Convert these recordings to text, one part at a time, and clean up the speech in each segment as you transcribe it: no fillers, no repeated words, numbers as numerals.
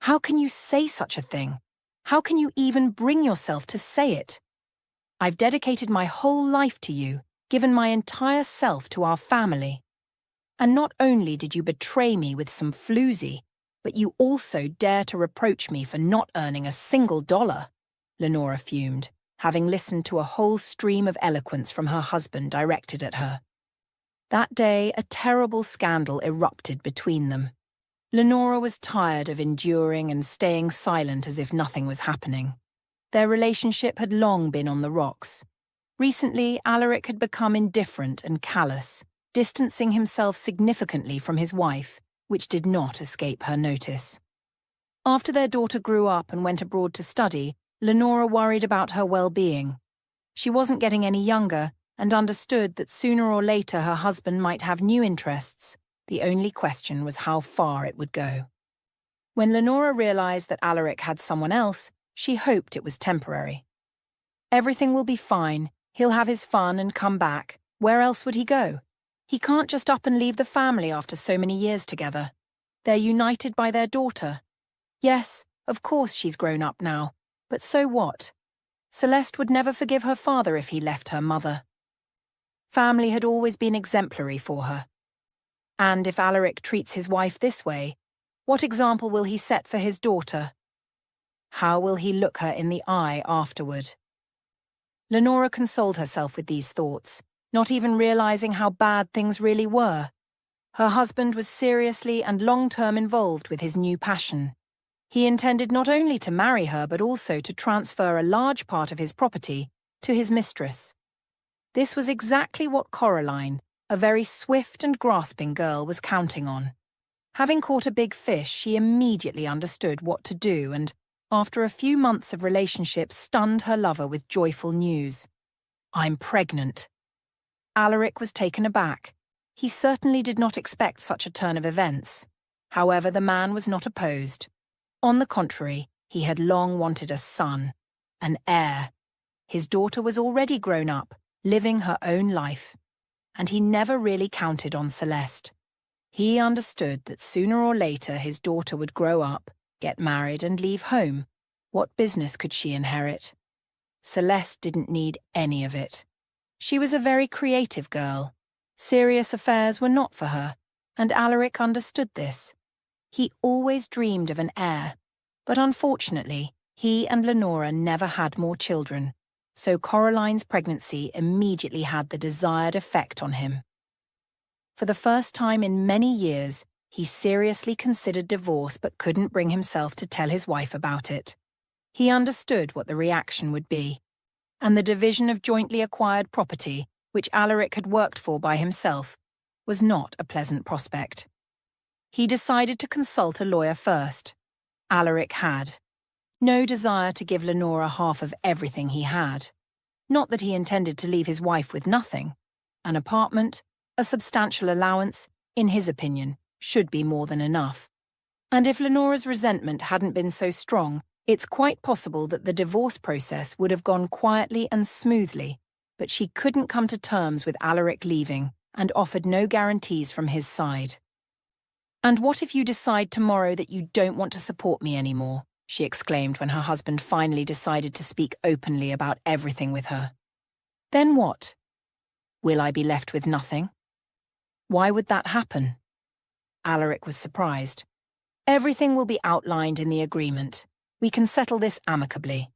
How can you say such a thing? How can you even bring yourself to say it? I've dedicated my whole life to you, given my entire self to our family. And not only did you betray me with some floozy, but you also dare to reproach me for not earning a single dollar, Lenora fumed, having listened to a whole stream of eloquence from her husband directed at her. That day, a terrible scandal erupted between them. Lenora was tired of enduring and staying silent as if nothing was happening. Their relationship had long been on the rocks. Recently, Alaric had become indifferent and callous, distancing himself significantly from his wife, which did not escape her notice. After their daughter grew up and went abroad to study, Lenora worried about her well-being. She wasn't getting any younger and understood that sooner or later her husband might have new interests. The only question was how far it would go. When Lenora realized that Alaric had someone else, she hoped it was temporary. Everything will be fine. He'll have his fun and come back. Where else would he go? He can't just up and leave the family after so many years together. They're united by their daughter. Yes, of course she's grown up now, but so what? Celeste would never forgive her father if he left her mother. Family had always been exemplary for her. And if Alaric treats his wife this way, what example will he set for his daughter? How will he look her in the eye afterward? Lenora consoled herself with these thoughts, not even realizing how bad things really were. Her husband was seriously and long-term involved with his new passion. He intended not only to marry her but also to transfer a large part of his property to his mistress. This was exactly what Coraline, a very swift and grasping girl, was counting on. Having caught a big fish, she immediately understood what to do and, after a few months of relationship, stunned her lover with joyful news. "I'm pregnant." Alaric was taken aback. He certainly did not expect such a turn of events. However, the man was not opposed. On the contrary, he had long wanted a son, an heir. His daughter was already grown up, living her own life. And he never really counted on Celeste. He understood that sooner or later his daughter would grow up, get married and leave home. What business could she inherit? Celeste didn't need any of it. She was a very creative girl. Serious affairs were not for her, and Alaric understood this. He always dreamed of an heir, but unfortunately, he and Lenora never had more children, so Coraline's pregnancy immediately had the desired effect on him. For the first time in many years, he seriously considered divorce but couldn't bring himself to tell his wife about it. He understood what the reaction would be, and the division of jointly acquired property, which Alaric had worked for by himself, was not a pleasant prospect. He decided to consult a lawyer first. Alaric had no desire to give Lenora half of everything he had. Not that he intended to leave his wife with nothing. An apartment, a substantial allowance, in his opinion, should be more than enough. And if Lenora's resentment hadn't been so strong, it's quite possible that the divorce process would have gone quietly and smoothly, but she couldn't come to terms with Alaric leaving and offered no guarantees from his side. "And what if you decide tomorrow that you don't want to support me anymore?" she exclaimed when her husband finally decided to speak openly about everything with her. "Then what? Will I be left with nothing?" "Why would that happen?" Alaric was surprised. "Everything will be outlined in the agreement. We can settle this amicably.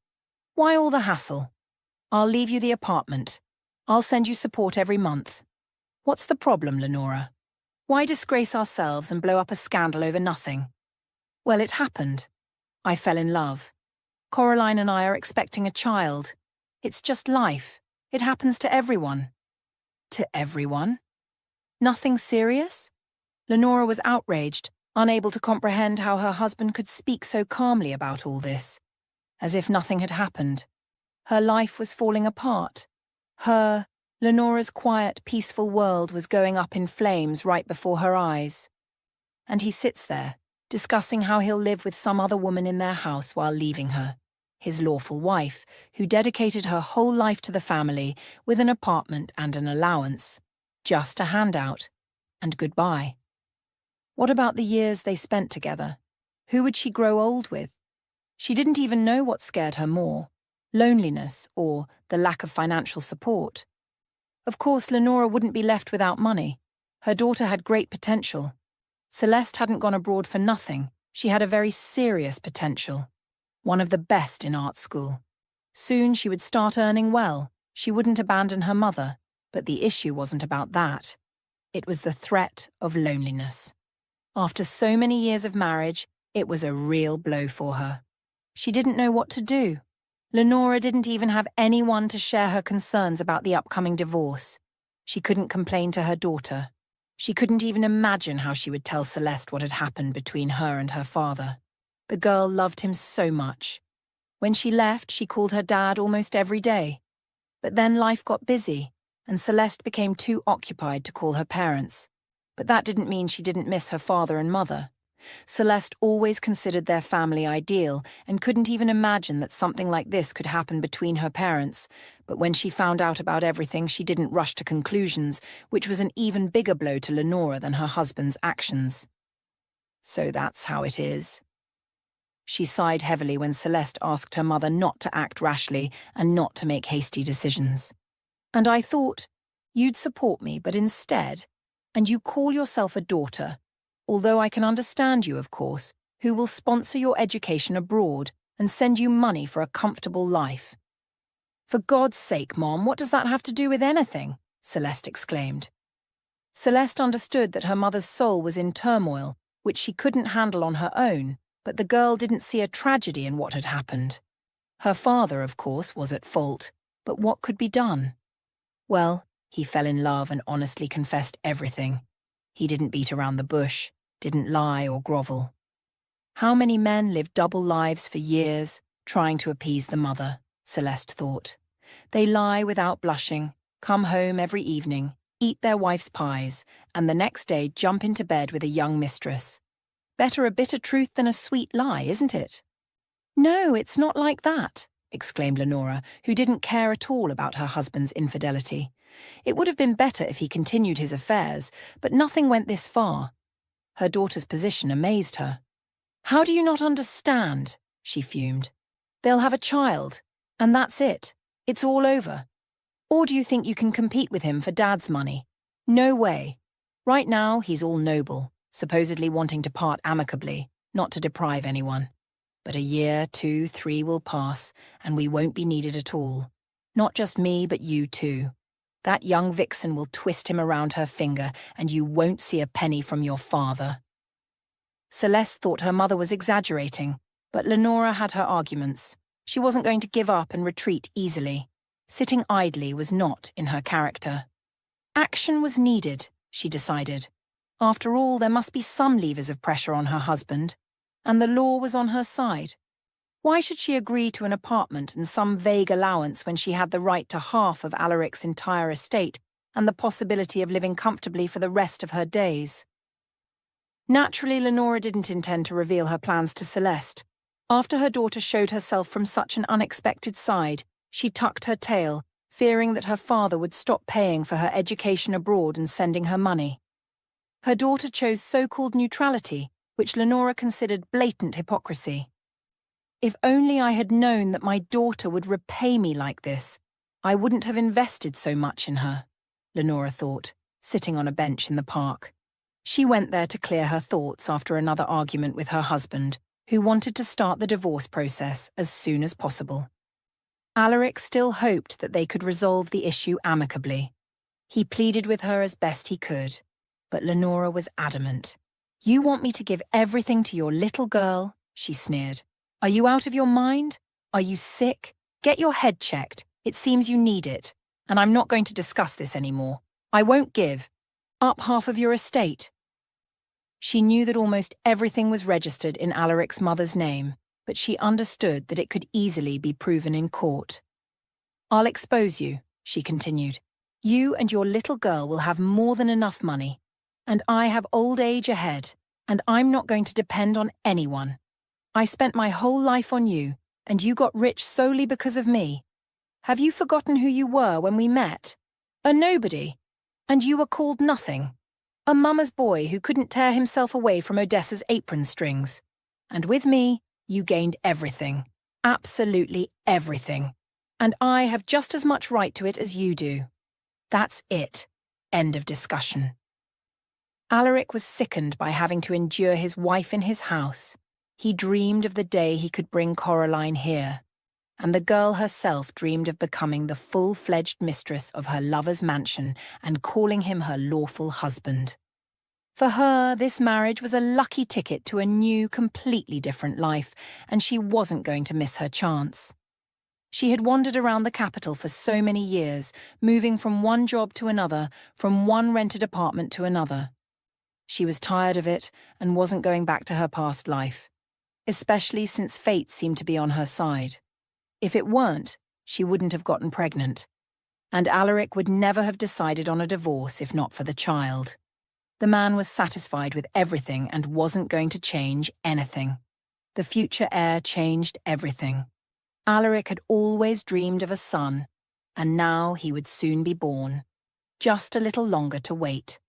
Why all the hassle? I'll leave you the apartment. I'll send you support every month. What's the problem, Lenora? Why disgrace ourselves and blow up a scandal over nothing?" "Well, it happened. I fell in love. Coraline and I are expecting a child. It's just life. It happens to everyone." "To everyone? Nothing serious?" Lenora was outraged, unable to comprehend how her husband could speak so calmly about all this, as if nothing had happened. Her life was falling apart. Lenora's quiet, peaceful world was going up in flames right before her eyes. And he sits there, discussing how he'll live with some other woman in their house while leaving her, his lawful wife, who dedicated her whole life to the family with an apartment and an allowance. Just a handout. And goodbye. What about the years they spent together? Who would she grow old with? She didn't even know what scared her more, loneliness or the lack of financial support. Of course, Lenora wouldn't be left without money. Her daughter had great potential. Celeste hadn't gone abroad for nothing. She had a very serious potential, one of the best in art school. Soon she would start earning well. She wouldn't abandon her mother, but the issue wasn't about that. It was the threat of loneliness. After so many years of marriage, it was a real blow for her. She didn't know what to do. Lenora didn't even have anyone to share her concerns about the upcoming divorce. She couldn't complain to her daughter. She couldn't even imagine how she would tell Celeste what had happened between her and her father. The girl loved him so much. When she left, she called her dad almost every day. But then life got busy, and Celeste became too occupied to call her parents. But that didn't mean she didn't miss her father and mother. Celeste always considered their family ideal and couldn't even imagine that something like this could happen between her parents. But when she found out about everything, she didn't rush to conclusions, which was an even bigger blow to Lenora than her husband's actions. So that's how it is. She sighed heavily when Celeste asked her mother not to act rashly and not to make hasty decisions. And I thought, you'd support me, but instead, and you call yourself a daughter, although I can understand you, of course, who will sponsor your education abroad and send you money for a comfortable life. For God's sake, Mom, what does that have to do with anything? Celeste exclaimed. Celeste understood that her mother's soul was in turmoil, which she couldn't handle on her own, but the girl didn't see a tragedy in what had happened. Her father, of course, was at fault, but what could be done? Well, he fell in love and honestly confessed everything. He didn't beat around the bush, didn't lie or grovel. How many men live double lives for years, trying to appease the mother, Celeste thought. They lie without blushing, come home every evening, eat their wife's pies, and the next day jump into bed with a young mistress. Better a bitter truth than a sweet lie, isn't it? No, it's not like that, exclaimed Lenora, who didn't care at all about her husband's infidelity. It would have been better if he continued his affairs, but nothing went this far. Her daughter's position amazed her. How do you not understand? She fumed. They'll have a child, and that's it. It's all over. Or do you think you can compete with him for Dad's money? No way. Right now, he's all noble, supposedly wanting to part amicably, not to deprive anyone. But a year, 2, 3 will pass, and we won't be needed at all. Not just me, but you too. That young vixen will twist him around her finger, and you won't see a penny from your father. Celeste thought her mother was exaggerating, but Lenora had her arguments. She wasn't going to give up and retreat easily. Sitting idly was not in her character. Action was needed, she decided. After all, there must be some levers of pressure on her husband, and the law was on her side. Why should she agree to an apartment and some vague allowance when she had the right to half of Alaric's entire estate and the possibility of living comfortably for the rest of her days? Naturally, Lenora didn't intend to reveal her plans to Celeste. After her daughter showed herself from such an unexpected side, she tucked her tail, fearing that her father would stop paying for her education abroad and sending her money. Her daughter chose so-called neutrality, which Lenora considered blatant hypocrisy. If only I had known that my daughter would repay me like this, I wouldn't have invested so much in her, Lenora thought, sitting on a bench in the park. She went there to clear her thoughts after another argument with her husband, who wanted to start the divorce process as soon as possible. Alaric still hoped that they could resolve the issue amicably. He pleaded with her as best he could, but Lenora was adamant. "You want me to give everything to your little girl?" she sneered. "Are you out of your mind? Are you sick? Get your head checked. It seems you need it. And I'm not going to discuss this anymore. I won't give. Up half of your estate." She knew that almost everything was registered in Alaric's mother's name, but she understood that it could easily be proven in court. "I'll expose you," she continued. "You and your little girl will have more than enough money. And I have old age ahead, and I'm not going to depend on anyone. I spent my whole life on you, and you got rich solely because of me. Have you forgotten who you were when we met? A nobody. And you were called nothing. A mama's boy who couldn't tear himself away from Odessa's apron strings. And with me, you gained everything. Absolutely everything. And I have just as much right to it as you do. That's it. End of discussion. Alaric was sickened by having to endure his wife in his house. He dreamed of the day he could bring Coraline here, and the girl herself dreamed of becoming the full-fledged mistress of her lover's mansion and calling him her lawful husband. For her, this marriage was a lucky ticket to a new, completely different life, and she wasn't going to miss her chance. She had wandered around the capital for so many years, moving from one job to another, from one rented apartment to another. She was tired of it and wasn't going back to her past life, especially since fate seemed to be on her side. If it weren't, she wouldn't have gotten pregnant. And Alaric would never have decided on a divorce if not for the child. The man was satisfied with everything and wasn't going to change anything. The future heir changed everything. Alaric had always dreamed of a son, and now he would soon be born. Just a little longer to wait.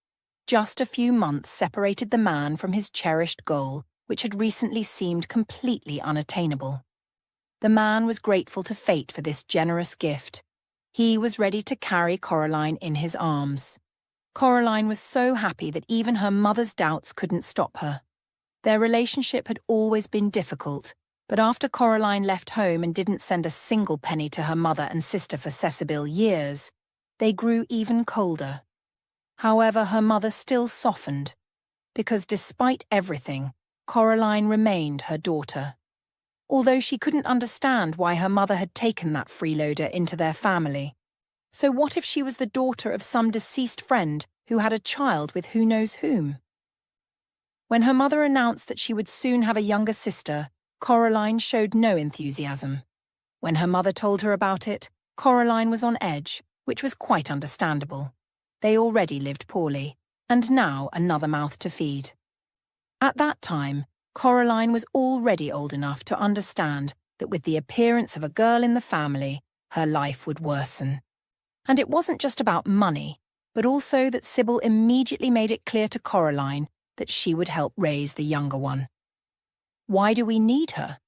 Just a few months separated the man from his cherished goal, which had recently seemed completely unattainable. The man was grateful to fate for this generous gift. He was ready to carry Coraline in his arms. Coraline was so happy that even her mother's doubts couldn't stop her. Their relationship had always been difficult, but after Coraline left home and didn't send a single penny to her mother and sister for Cecil years, they grew even colder. However, her mother still softened, because despite everything, Coraline remained her daughter. Although she couldn't understand why her mother had taken that freeloader into their family. So what if she was the daughter of some deceased friend who had a child with who knows whom? When her mother announced that she would soon have a younger sister, Coraline showed no enthusiasm. When her mother told her about it, Coraline was on edge, which was quite understandable. They already lived poorly, and now another mouth to feed. At that time, Coraline was already old enough to understand that with the appearance of a girl in the family, her life would worsen. And it wasn't just about money, but also that Sybil immediately made it clear to Coraline that she would help raise the younger one. Why do we need her?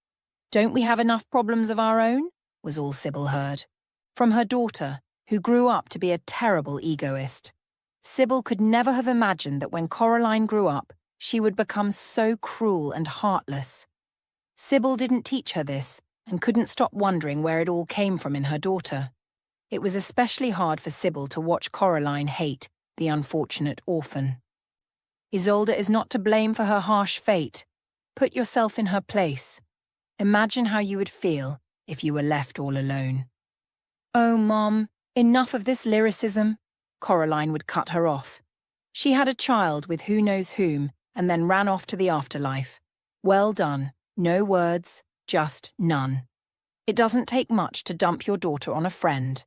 Don't we have enough problems of our own? Was all Sybil heard. From her daughter, who grew up to be a terrible egoist. Sybil could never have imagined that when Coraline grew up, she would become so cruel and heartless. Sybil didn't teach her this and couldn't stop wondering where it all came from in her daughter. It was especially hard for Sybil to watch Coraline hate the unfortunate orphan. Isolde is not to blame for her harsh fate. Put yourself in her place. Imagine how you would feel if you were left all alone. Oh, Mom, enough of this lyricism. Coraline would cut her off. She had a child with who knows whom and then ran off to the afterlife. Well done. No words, just none. It doesn't take much to dump your daughter on a friend.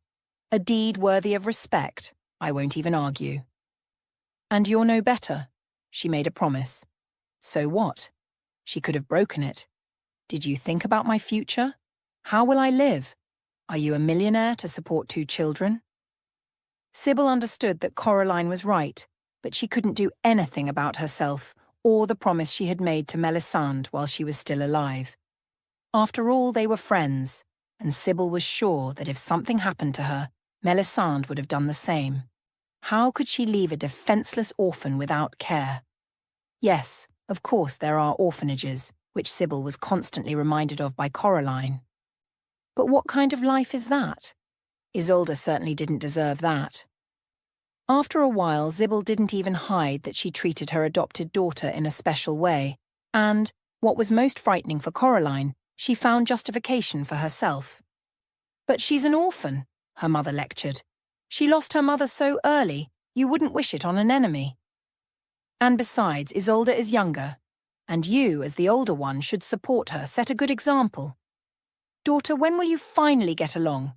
A deed worthy of respect, I won't even argue. And you're no better. She made a promise. So what? She could have broken it. Did you think about my future? How will I live? Are you a millionaire to support 2 children? Sybil understood that Coraline was right, but she couldn't do anything about herself or the promise she had made to Melisande while she was still alive. After all, they were friends, and Sybil was sure that if something happened to her, Melisande would have done the same. How could she leave a defenseless orphan without care? Yes, of course there are orphanages, which Sybil was constantly reminded of by Coraline. But what kind of life is that? Isolde certainly didn't deserve that. After a while, Sybil didn't even hide that she treated her adopted daughter in a special way, and, what was most frightening for Coraline, she found justification for herself. But she's an orphan, her mother lectured. She lost her mother so early, you wouldn't wish it on an enemy. And besides, Isolde is younger, and you, as the older one, should support her, set a good example. Daughter, when will you finally get along?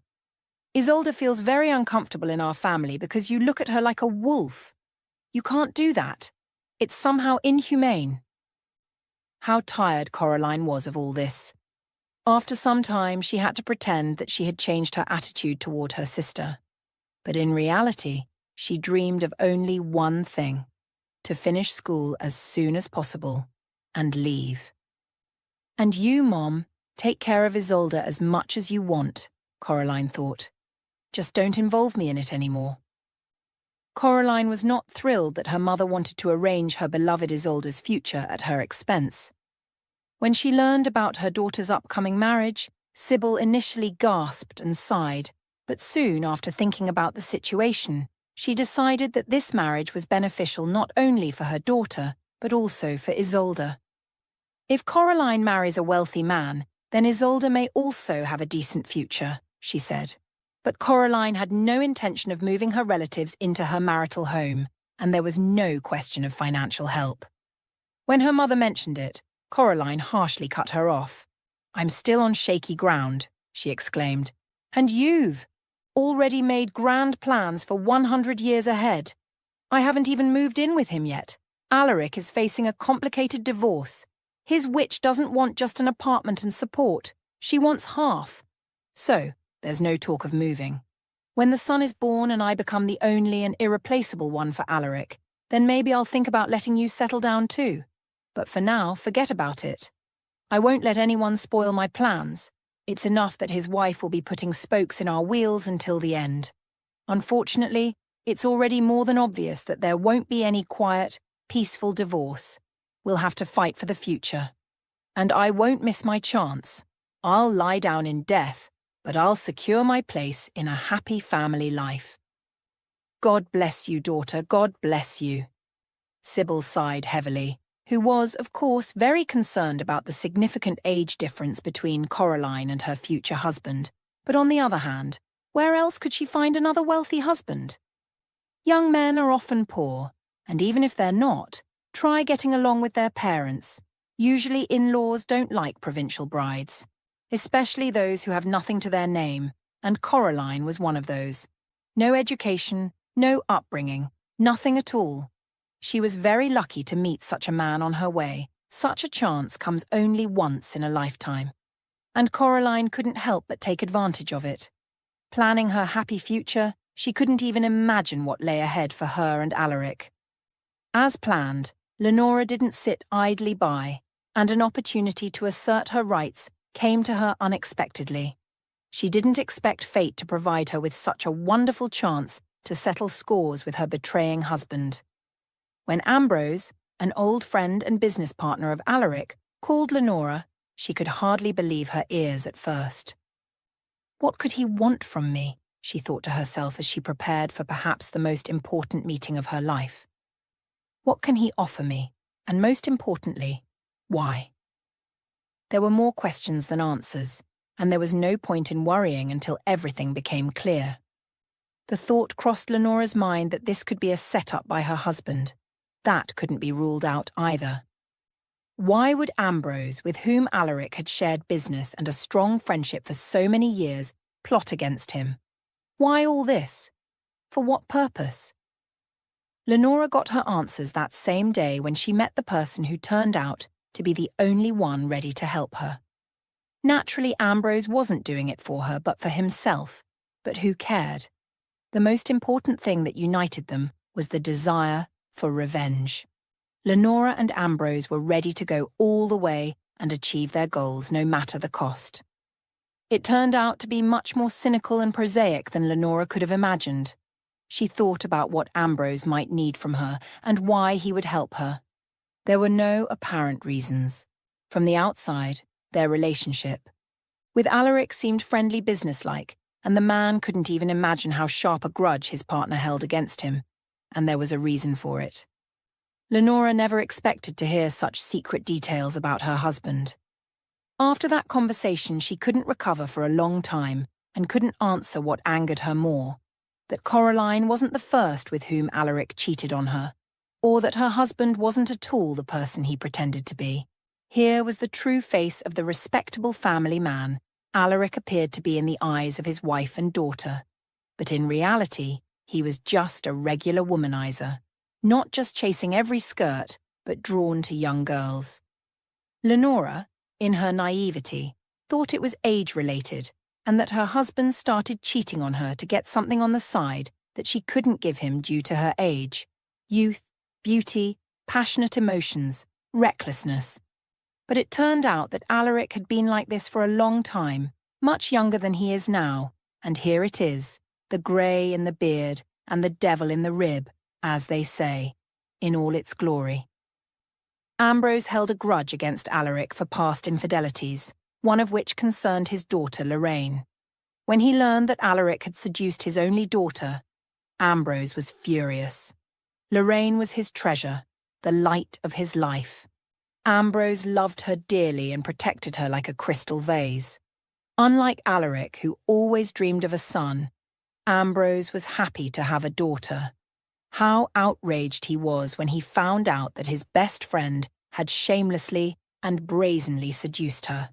Isolde feels very uncomfortable in our family because you look at her like a wolf. You can't do that. It's somehow inhumane. How tired Coraline was of all this. After some time, she had to pretend that she had changed her attitude toward her sister. But in reality, she dreamed of only one thing: to finish school as soon as possible and leave. And you, Mom, take care of Isolde as much as you want, Coraline thought. Just don't involve me in it anymore. Coraline was not thrilled that her mother wanted to arrange her beloved Isolde's future at her expense. When she learned about her daughter's upcoming marriage, Sybil initially gasped and sighed, but soon after thinking about the situation, she decided that this marriage was beneficial not only for her daughter, but also for Isolde. If Coraline marries a wealthy man, then Isolde may also have a decent future, she said. But Coraline had no intention of moving her relatives into her marital home, and there was no question of financial help. When her mother mentioned it, Coraline harshly cut her off. "I'm still on shaky ground," she exclaimed. "And you've already made grand plans for 100 years ahead. I haven't even moved in with him yet. Alaric is facing a complicated divorce. His witch doesn't want just an apartment and support. She wants half. So, there's no talk of moving. When the son is born and I become the only and irreplaceable one for Alaric, then maybe I'll think about letting you settle down too. But for now, forget about it. I won't let anyone spoil my plans. It's enough that his wife will be putting spokes in our wheels until the end. Unfortunately, it's already more than obvious that there won't be any quiet, peaceful divorce. We'll have to fight for the future. And I won't miss my chance. I'll lie down in death, but I'll secure my place in a happy family life." "God bless you, daughter, God bless you." Sybil sighed heavily, who was, of course, very concerned about the significant age difference between Coraline and her future husband. But on the other hand, where else could she find another wealthy husband? Young men are often poor, and even if they're not, try getting along with their parents. Usually in-laws don't like provincial brides, especially those who have nothing to their name, and Coraline was one of those. No education, no upbringing, nothing at all. She was very lucky to meet such a man on her way. Such a chance comes only once in a lifetime. And Coraline couldn't help but take advantage of it. Planning her happy future, she couldn't even imagine what lay ahead for her and Alaric. As planned, Lenora didn't sit idly by, and an opportunity to assert her rights came to her unexpectedly. She didn't expect fate to provide her with such a wonderful chance to settle scores with her betraying husband. When Ambrose, an old friend and business partner of Alaric, called Lenora, she could hardly believe her ears at first. "What could he want from me?" she thought to herself as she prepared for perhaps the most important meeting of her life. "What can he offer me? And most importantly, why?" There were more questions than answers, and there was no point in worrying until everything became clear. The thought crossed Lenora's mind that this could be a setup by her husband. That couldn't be ruled out either. Why would Ambrose, with whom Alaric had shared business and a strong friendship for so many years, plot against him? Why all this? For what purpose? Lenora got her answers that same day when she met the person who turned out to be the only one ready to help her. Naturally, Ambrose wasn't doing it for her, but for himself. But who cared? The most important thing that united them was the desire for revenge. Lenora and Ambrose were ready to go all the way and achieve their goals, no matter the cost. It turned out to be much more cynical and prosaic than Lenora could have imagined. She thought about what Ambrose might need from her and why he would help her. There were no apparent reasons. From the outside, their relationship with Alaric seemed friendly businesslike, and the man couldn't even imagine how sharp a grudge his partner held against him. And there was a reason for it. Lenora never expected to hear such secret details about her husband. After that conversation, she couldn't recover for a long time and couldn't answer what angered her more: that Coraline wasn't the first with whom Alaric cheated on her, or that her husband wasn't at all the person he pretended to be. Here was the true face of the respectable family man Alaric appeared to be in the eyes of his wife and daughter. But in reality, he was just a regular womanizer, not just chasing every skirt, but drawn to young girls. Lenora, in her naivety, thought it was age-related, and that her husband started cheating on her to get something on the side that she couldn't give him due to her age: youth, beauty, passionate emotions, recklessness. But it turned out that Alaric had been like this for a long time, much younger than he is now, and here it is, the grey in the beard and the devil in the rib, as they say, in all its glory. Ambrose held a grudge against Alaric for past infidelities, one of which concerned his daughter Lorraine. When he learned that Alaric had seduced his only daughter, Ambrose was furious. Lorraine was his treasure, the light of his life. Ambrose loved her dearly and protected her like a crystal vase. Unlike Alaric, who always dreamed of a son, Ambrose was happy to have a daughter. How outraged he was when he found out that his best friend had shamelessly and brazenly seduced her.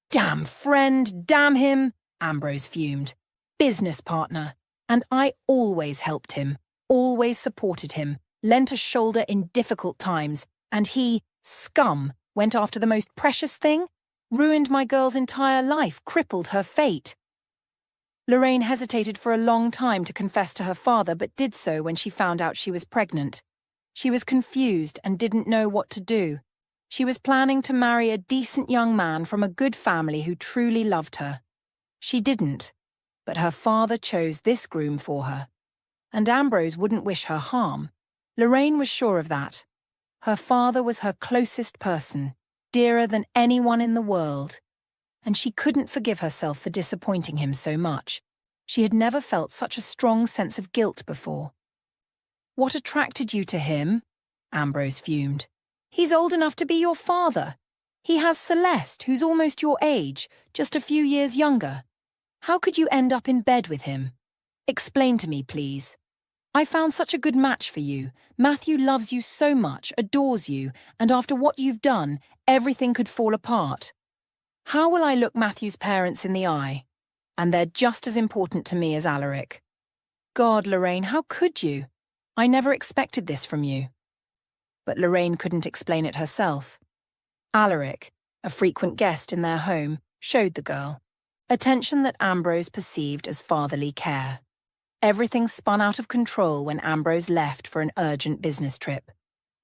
"Damn friend, damn him," Ambrose fumed. "Business partner, and I always helped him, always supported him, lent a shoulder in difficult times, and he, scum, went after the most precious thing? Ruined my girl's entire life, crippled her fate." Lorraine hesitated for a long time to confess to her father, but did so when she found out she was pregnant. She was confused and didn't know what to do. She was planning to marry a decent young man from a good family who truly loved her. She didn't, but her father chose this groom for her. And Ambrose wouldn't wish her harm. Lorraine was sure of that. Her father was her closest person, dearer than anyone in the world. And she couldn't forgive herself for disappointing him so much. She had never felt such a strong sense of guilt before. "What attracted you to him?" Ambrose fumed. "He's old enough to be your father. He has Celeste, who's almost your age, just a few years younger. How could you end up in bed with him? Explain to me, please. I found such a good match for you. Matthew loves you so much, adores you, and after what you've done, everything could fall apart. How will I look Matthew's parents in the eye? And they're just as important to me as Alaric. God, Lorraine, how could you? I never expected this from you." But Lorraine couldn't explain it herself. Alaric, a frequent guest in their home, showed the girl attention that Ambrose perceived as fatherly care. Everything spun out of control when Ambrose left for an urgent business trip.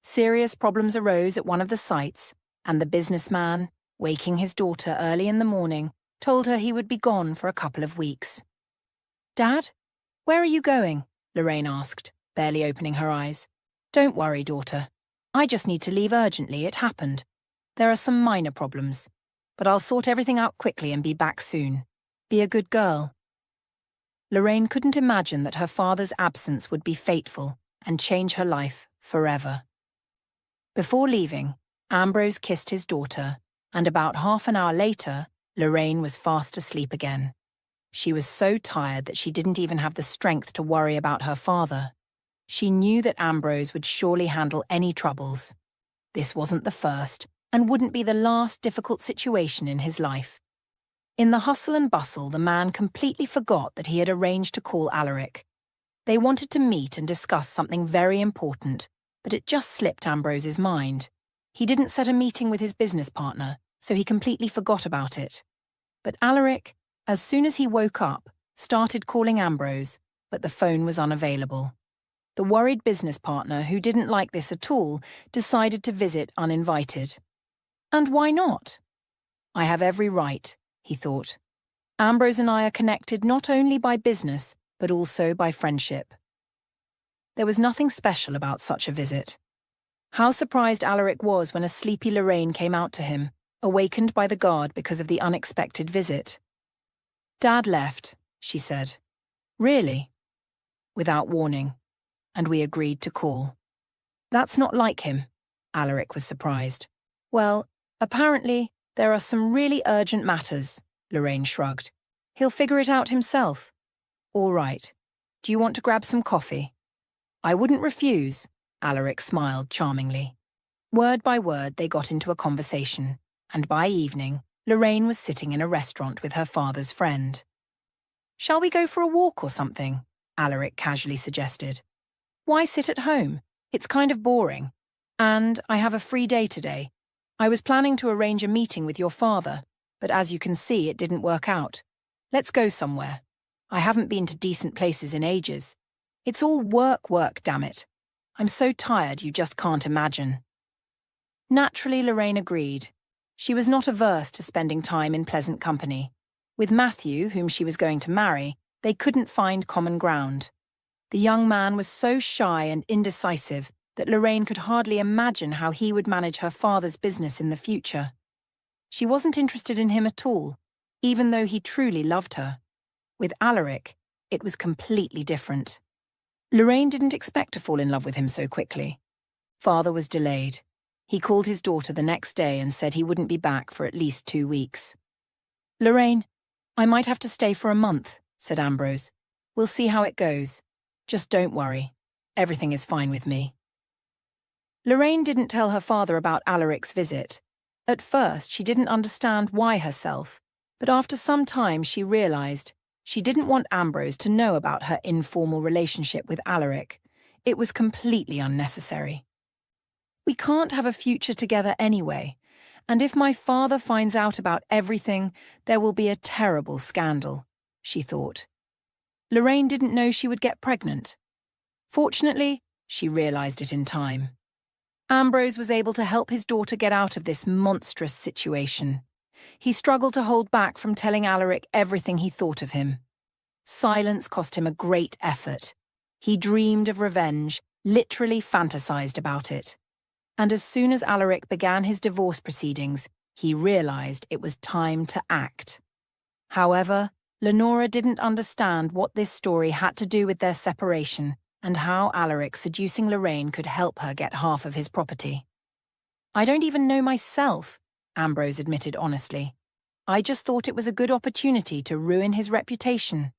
Serious problems arose at one of the sites, and the businessman, waking his daughter early in the morning, told her he would be gone for a couple of weeks. "Dad, where are you going?" Lorraine asked, barely opening her eyes. "Don't worry, daughter. I just need to leave urgently, it happened. There are some minor problems, but I'll sort everything out quickly and be back soon. Be a good girl." Lorraine couldn't imagine that her father's absence would be fateful and change her life forever. Before leaving, Ambrose kissed his daughter, and about half an hour later, Lorraine was fast asleep again. She was so tired that she didn't even have the strength to worry about her father. She knew that Ambrose would surely handle any troubles. This wasn't the first, and wouldn't be the last difficult situation in his life. In the hustle and bustle, the man completely forgot that he had arranged to call Alaric. They wanted to meet and discuss something very important, but it just slipped Ambrose's mind. He didn't set a meeting with his business partner, so he completely forgot about it. But Alaric, as soon as he woke up, started calling Ambrose, but the phone was unavailable. The worried business partner, who didn't like this at all, decided to visit uninvited. And why not? I have every right, he thought. Ambrose and I are connected not only by business, but also by friendship. There was nothing special about such a visit. How surprised Alaric was when a sleepy Lorraine came out to him, awakened by the guard because of the unexpected visit. "Dad left," she said. "Really?" Without warning, and we agreed to call. "That's not like him," Alaric was surprised. "Well, apparently, there are some really urgent matters," Lorraine shrugged. "He'll figure it out himself." "All right. Do you want to grab some coffee?" "I wouldn't refuse," Alaric smiled charmingly. Word by word, they got into a conversation, and by evening, Lorraine was sitting in a restaurant with her father's friend. "Shall we go for a walk or something?" Alaric casually suggested. "Why sit at home? It's kind of boring. And I have a free day today. I was planning to arrange a meeting with your father, but as you can see, it didn't work out. Let's go somewhere. I haven't been to decent places in ages. It's all work, damn it. I'm so tired you just can't imagine." Naturally, Lorraine agreed. She was not averse to spending time in pleasant company. With Matthew, whom she was going to marry, they couldn't find common ground. The young man was so shy and indecisive that Lorraine could hardly imagine how he would manage her father's business in the future. She wasn't interested in him at all, even though he truly loved her. With Alaric, it was completely different. Lorraine didn't expect to fall in love with him so quickly. Father was delayed. He called his daughter the next day and said he wouldn't be back for at least 2 weeks. "Lorraine, I might have to stay for a month," said Ambrose. "We'll see how it goes. Just don't worry. Everything is fine with me." Lorraine didn't tell her father about Alaric's visit. At first, she didn't understand why herself, but after some time she realized she didn't want Ambrose to know about her informal relationship with Alaric. It was completely unnecessary. "We can't have a future together anyway, and if my father finds out about everything, there will be a terrible scandal," she thought. Lorraine didn't know she would get pregnant. Fortunately, she realized it in time. Ambrose was able to help his daughter get out of this monstrous situation. He struggled to hold back from telling Alaric everything he thought of him. Silence cost him a great effort. He dreamed of revenge, literally fantasized about it. And as soon as Alaric began his divorce proceedings, he realized it was time to act. However, Lenora didn't understand what this story had to do with their separation and how Alaric seducing Lorraine could help her get half of his property. "I don't even know myself," Ambrose admitted honestly. "I just thought it was a good opportunity to ruin his reputation.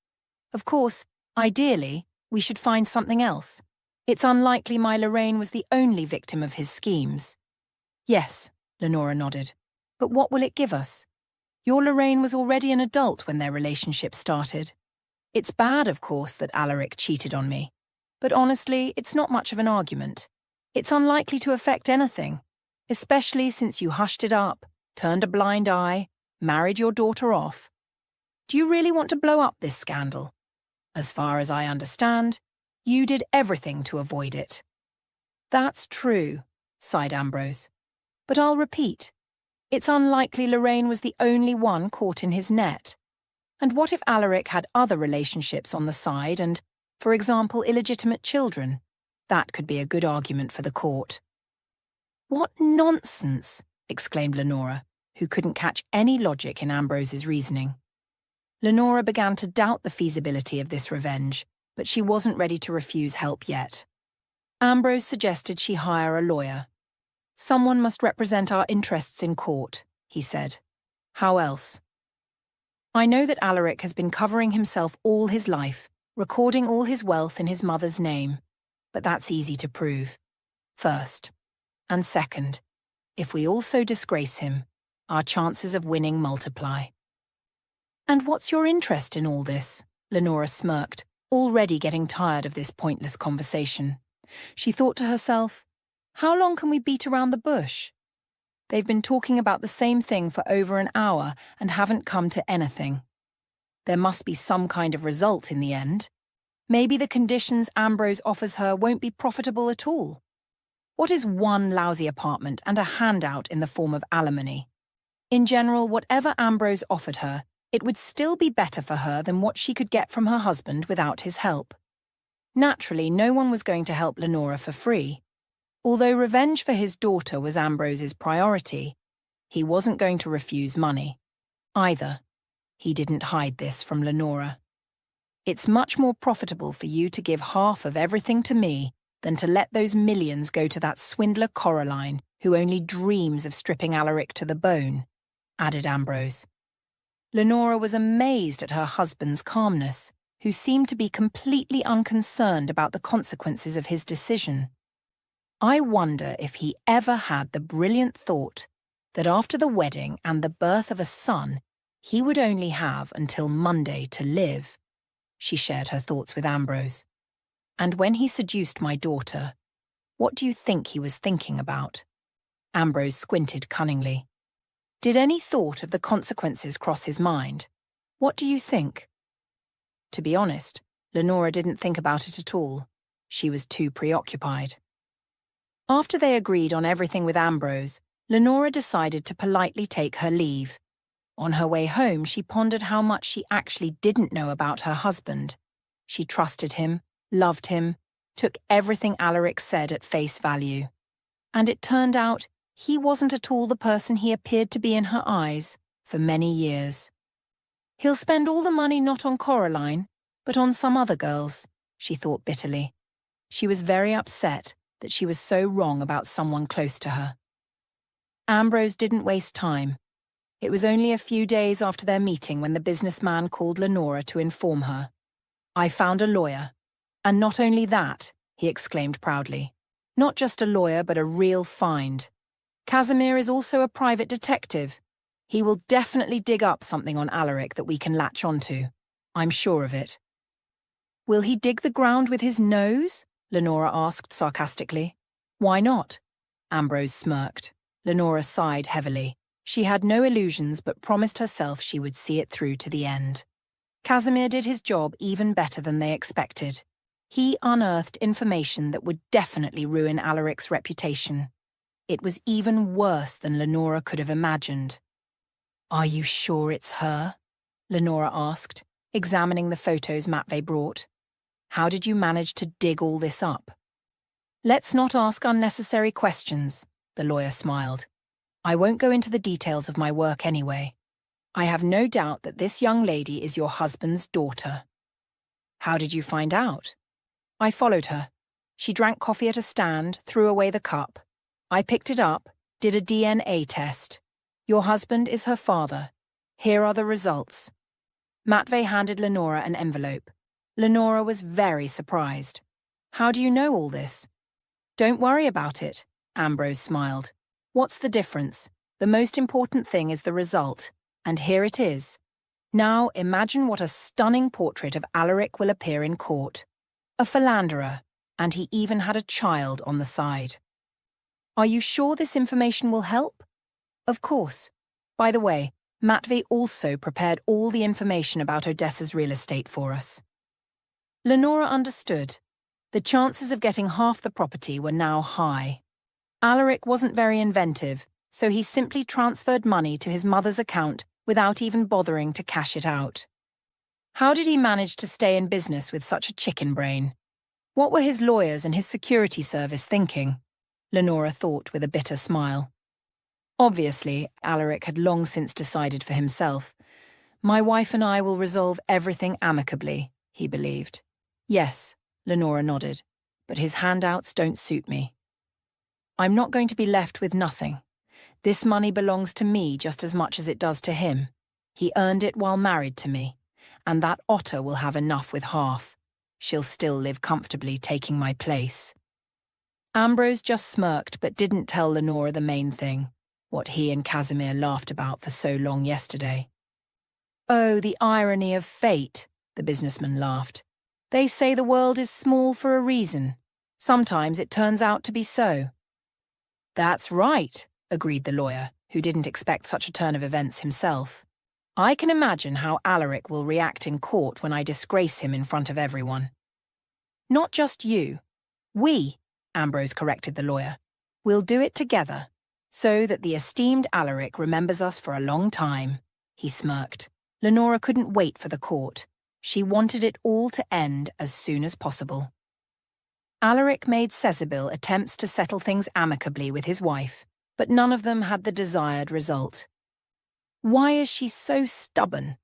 Of course, ideally, we should find something else. It's unlikely my Lorraine was the only victim of his schemes." "Yes," Lenora nodded. "But what will it give us? Your Lorraine was already an adult when their relationship started. It's bad, of course, that Alaric cheated on me. But honestly, it's not much of an argument. It's unlikely to affect anything, especially since you hushed it up, turned a blind eye, married your daughter off. Do you really want to blow up this scandal? As far as I understand, you did everything to avoid it." "That's true," sighed Ambrose. "But I'll repeat. It's unlikely Lorraine was the only one caught in his net. And what if Alaric had other relationships on the side and, for example, illegitimate children? That could be a good argument for the court." "What nonsense!" exclaimed Lenora, who couldn't catch any logic in Ambrose's reasoning. Lenora began to doubt the feasibility of this revenge, but she wasn't ready to refuse help yet. Ambrose suggested she hire a lawyer. "Someone must represent our interests in court," he said. "How else?" "I know that Alaric has been covering himself all his life, recording all his wealth in his mother's name, but that's easy to prove. First. And second, if we also disgrace him, our chances of winning multiply." "And what's your interest in all this?" Lenora smirked, already getting tired of this pointless conversation. She thought to herself, how long can we beat around the bush? They've been talking about the same thing for over an hour and haven't come to anything. There must be some kind of result in the end. Maybe the conditions Ambrose offers her won't be profitable at all. What is one lousy apartment and a handout in the form of alimony? In general, whatever Ambrose offered her, it would still be better for her than what she could get from her husband without his help. Naturally, no one was going to help Lenora for free. Although revenge for his daughter was Ambrose's priority, he wasn't going to refuse money. Either. He didn't hide this from Lenora. "It's much more profitable for you to give half of everything to me than to let those millions go to that swindler Coraline, who only dreams of stripping Alaric to the bone," added Ambrose. Lenora was amazed at her husband's calmness, who seemed to be completely unconcerned about the consequences of his decision. I wonder if he ever had the brilliant thought that after the wedding and the birth of a son, he would only have until Monday to live. She shared her thoughts with Ambrose. "And when he seduced my daughter, what do you think he was thinking about?" Ambrose squinted cunningly. "Did any thought of the consequences cross his mind? What do you think?" To be honest, Lenora didn't think about it at all. She was too preoccupied. After they agreed on everything with Ambrose, Lenora decided to politely take her leave. On her way home, she pondered how much she actually didn't know about her husband. She trusted him, loved him, took everything Alaric said at face value. And it turned out he wasn't at all the person he appeared to be in her eyes for many years. He'll spend all the money not on Coraline, but on some other girls, she thought bitterly. She was very upset that she was so wrong about someone close to her. Ambrose didn't waste time. It was only a few days after their meeting when the businessman called Lenora to inform her. "I found a lawyer. And not only that," he exclaimed proudly. "Not just a lawyer, but a real find. Casimir is also a private detective. He will definitely dig up something on Alaric that we can latch onto. I'm sure of it." "Will he dig the ground with his nose?" Lenora asked sarcastically. "Why not?" Ambrose smirked. Lenora sighed heavily. She had no illusions but promised herself she would see it through to the end. Casimir did his job even better than they expected. He unearthed information that would definitely ruin Alaric's reputation. It was even worse than Lenora could have imagined. "Are you sure it's her?" Lenora asked, examining the photos Matvey brought. "How did you manage to dig all this up?" "Let's not ask unnecessary questions," the lawyer smiled. "I won't go into the details of my work anyway. I have no doubt that this young lady is your husband's daughter." "How did you find out?" "I followed her. She drank coffee at a stand, threw away the cup. I picked it up, did a DNA test. Your husband is her father. Here are the results." Matvey handed Lenora an envelope. Lenora was very surprised. "How do you know all this?" "Don't worry about it," Ambrose smiled. "What's the difference? The most important thing is the result, and here it is. Now imagine what a stunning portrait of Alaric will appear in court. A philanderer, and he even had a child on the side." "Are you sure this information will help?" "Of course. By the way, Matvey also prepared all the information about Odessa's real estate for us." Lenora understood. The chances of getting half the property were now high. Alaric wasn't very inventive, so he simply transferred money to his mother's account without even bothering to cash it out. How did he manage to stay in business with such a chicken brain? What were his lawyers and his security service thinking? Lenora thought with a bitter smile. Obviously, Alaric had long since decided for himself. "My wife and I will resolve everything amicably," he believed. "Yes," Lenora nodded, "but his handouts don't suit me. I'm not going to be left with nothing. This money belongs to me just as much as it does to him. He earned it while married to me, and that otter will have enough with half. She'll still live comfortably taking my place." Ambrose just smirked but didn't tell Lenora the main thing, what he and Casimir laughed about for so long yesterday. "Oh, the irony of fate," the businessman laughed. "They say the world is small for a reason. Sometimes it turns out to be so." "That's right," agreed the lawyer, who didn't expect such a turn of events himself. "I can imagine how Alaric will react in court when I disgrace him in front of everyone." "Not just you. We," Ambrose corrected the lawyer. "We'll do it together, so that the esteemed Alaric remembers us for a long time." He smirked. Lenora couldn't wait for the court. She wanted it all to end as soon as possible. Alaric made Cesabil attempts to settle things amicably with his wife, but none of them had the desired result. "Why is she so stubborn?"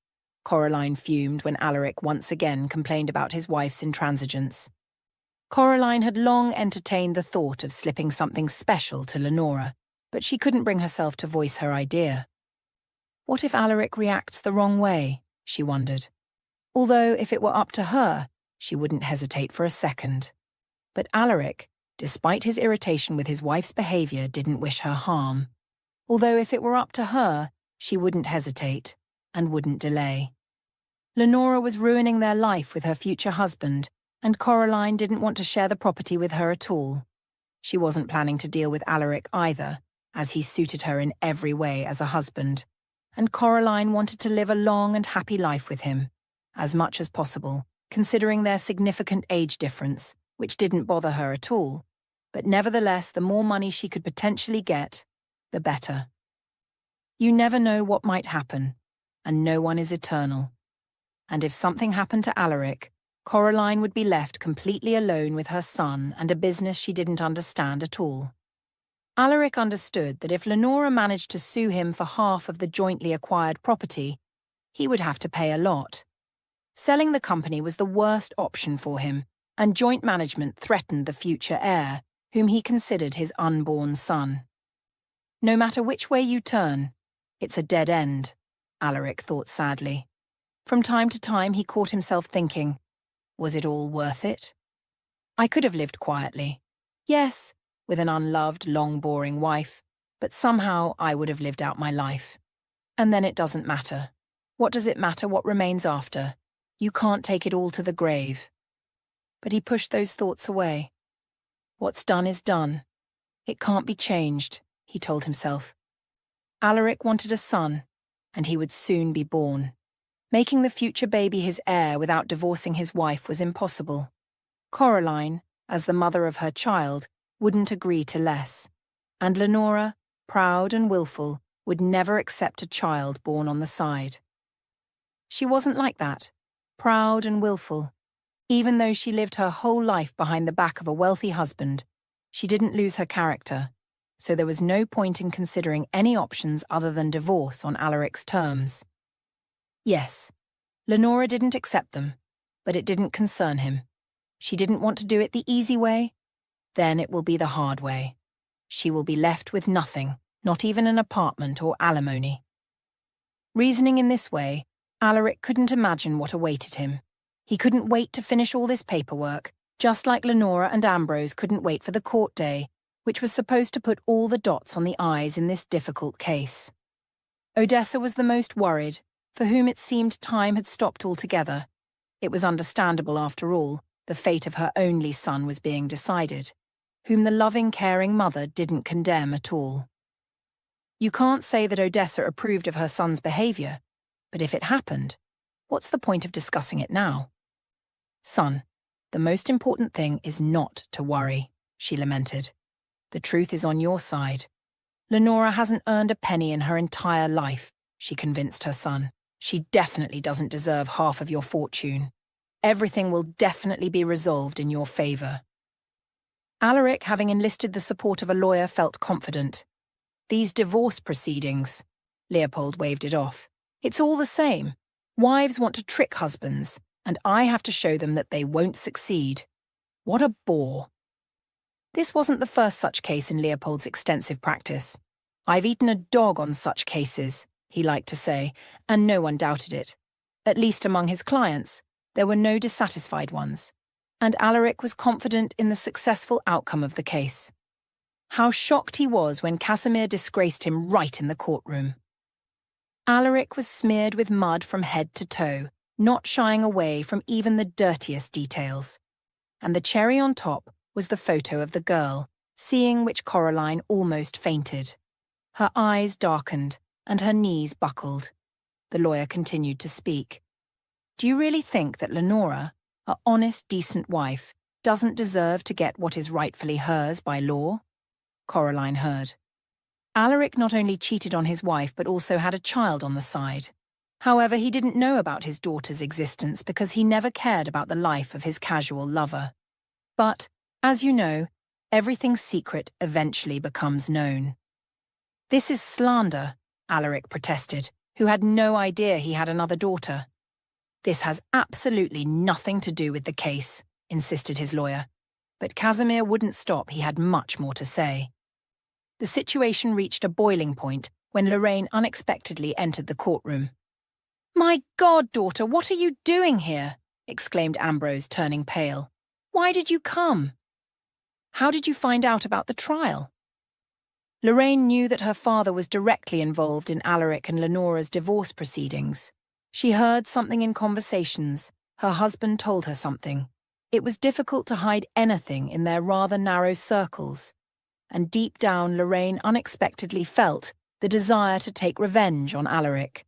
Coraline fumed when Alaric once again complained about his wife's intransigence. Coraline had long entertained the thought of slipping something special to Lenora, but she couldn't bring herself to voice her idea. What if Alaric reacts the wrong way, she wondered. Although if it were up to her, she wouldn't hesitate for a second. But Alaric, despite his irritation with his wife's behaviour, didn't wish her harm. Although if it were up to her, she wouldn't hesitate and wouldn't delay. Lenora was ruining their life with her future husband, and Coraline didn't want to share the property with her at all. She wasn't planning to deal with Alaric either, as he suited her in every way as a husband, and Coraline wanted to live a long and happy life with him, as much as possible, considering their significant age difference, which didn't bother her at all. But nevertheless, the more money she could potentially get, the better. You never know what might happen, and no one is eternal. And if something happened to Alaric, Coraline would be left completely alone with her son and a business she didn't understand at all. Alaric understood that if Lenora managed to sue him for half of the jointly acquired property, he would have to pay a lot. Selling the company was the worst option for him, and joint management threatened the future heir, whom he considered his unborn son. No matter which way you turn, it's a dead end, Alaric thought sadly. From time to time he caught himself thinking, was it all worth it? I could have lived quietly. Yes, with an unloved, long-boring wife, but somehow I would have lived out my life. And then it doesn't matter. What does it matter what remains after? You can't take it all to the grave. But he pushed those thoughts away. What's done is done. It can't be changed, he told himself. Alaric wanted a son, and he would soon be born. Making the future baby his heir without divorcing his wife was impossible. Coraline, as the mother of her child, wouldn't agree to less. And Lenora, proud and willful, would never accept a child born on the side. She wasn't like that, proud and willful. Even though she lived her whole life behind the back of a wealthy husband, she didn't lose her character, so there was no point in considering any options other than divorce on Alaric's terms. Yes, Lenora didn't accept them, but it didn't concern him. She didn't want to do it the easy way. Then it will be the hard way. She will be left with nothing, not even an apartment or alimony. Reasoning in this way, Alaric couldn't imagine what awaited him. He couldn't wait to finish all this paperwork, just like Lenora and Ambrose couldn't wait for the court day, which was supposed to put all the dots on the i's in this difficult case. Odessa was the most worried, for whom it seemed time had stopped altogether. It was understandable, after all, the fate of her only son was being decided, whom the loving, caring mother didn't condemn at all. You can't say that Odessa approved of her son's behavior, but if it happened, what's the point of discussing it now? Son, the most important thing is not to worry, she lamented. The truth is on your side. Lenora hasn't earned a penny in her entire life, she convinced her son. She definitely doesn't deserve half of your fortune. Everything will definitely be resolved in your favor. Alaric, having enlisted the support of a lawyer, felt confident. These divorce proceedings, Leopold waved it off. It's all the same. Wives want to trick husbands, and I have to show them that they won't succeed. What a bore. This wasn't the first such case in Leopold's extensive practice. I've eaten a dog on such cases, he liked to say, and no one doubted it. At least among his clients, there were no dissatisfied ones, and Alaric was confident in the successful outcome of the case. How shocked he was when Casimir disgraced him right in the courtroom. Alaric was smeared with mud from head to toe, not shying away from even the dirtiest details. And the cherry on top was the photo of the girl, seeing which Coraline almost fainted. Her eyes darkened, and her knees buckled. The lawyer continued to speak. Do you really think that Lenora, an honest, decent wife, doesn't deserve to get what is rightfully hers by law? Coraline heard. Alaric not only cheated on his wife but also had a child on the side. However, he didn't know about his daughter's existence because he never cared about the life of his casual lover. But, as you know, everything secret eventually becomes known. This is slander, Alaric protested, who had no idea he had another daughter. This has absolutely nothing to do with the case, insisted his lawyer. But Casimir wouldn't stop. He had much more to say. The situation reached a boiling point when Lorraine unexpectedly entered the courtroom. "My God, daughter, what are you doing here?" exclaimed Ambrose, turning pale. "Why did you come? How did you find out about the trial?" Lorraine knew that her father was directly involved in Alaric and Lenora's divorce proceedings. She heard something in conversations. Her husband told her something. It was difficult to hide anything in their rather narrow circles. And deep down, Lorraine unexpectedly felt the desire to take revenge on Alaric.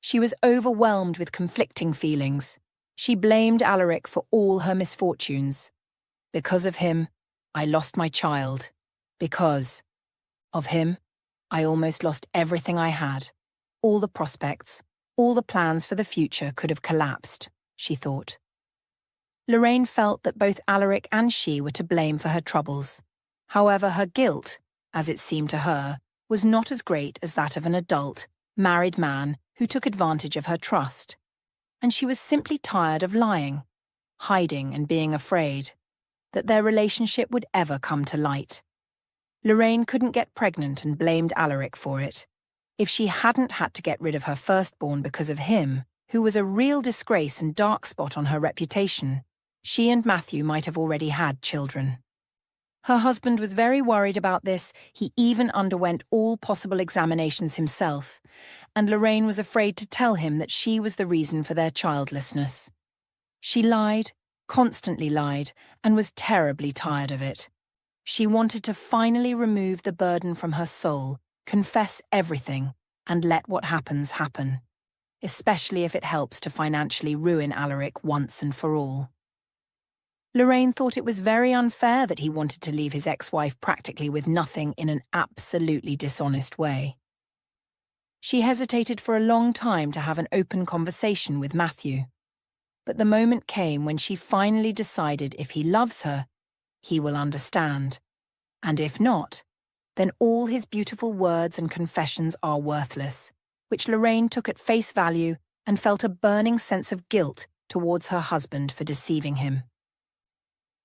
She was overwhelmed with conflicting feelings. She blamed Alaric for all her misfortunes. Because of him, I lost my child. Because of him, I almost lost everything I had. All the prospects, all the plans for the future could have collapsed, she thought. Lorraine felt that both Alaric and she were to blame for her troubles. However, her guilt, as it seemed to her, was not as great as that of an adult, married man who took advantage of her trust. And she was simply tired of lying, hiding and being afraid that their relationship would ever come to light. Lorraine couldn't get pregnant and blamed Alaric for it. If she hadn't had to get rid of her firstborn because of him, who was a real disgrace and dark spot on her reputation, she and Matthew might have already had children. Her husband was very worried about this. He even underwent all possible examinations himself, and Lorraine was afraid to tell him that she was the reason for their childlessness. She lied, constantly lied, and was terribly tired of it. She wanted to finally remove the burden from her soul, confess everything, and let what happens happen, especially if it helps to financially ruin Alaric once and for all. Lorraine thought it was very unfair that he wanted to leave his ex-wife practically with nothing in an absolutely dishonest way. She hesitated for a long time to have an open conversation with Matthew. But the moment came when she finally decided if he loves her, he will understand. And if not, then all his beautiful words and confessions are worthless, which Lorraine took at face value and felt a burning sense of guilt towards her husband for deceiving him.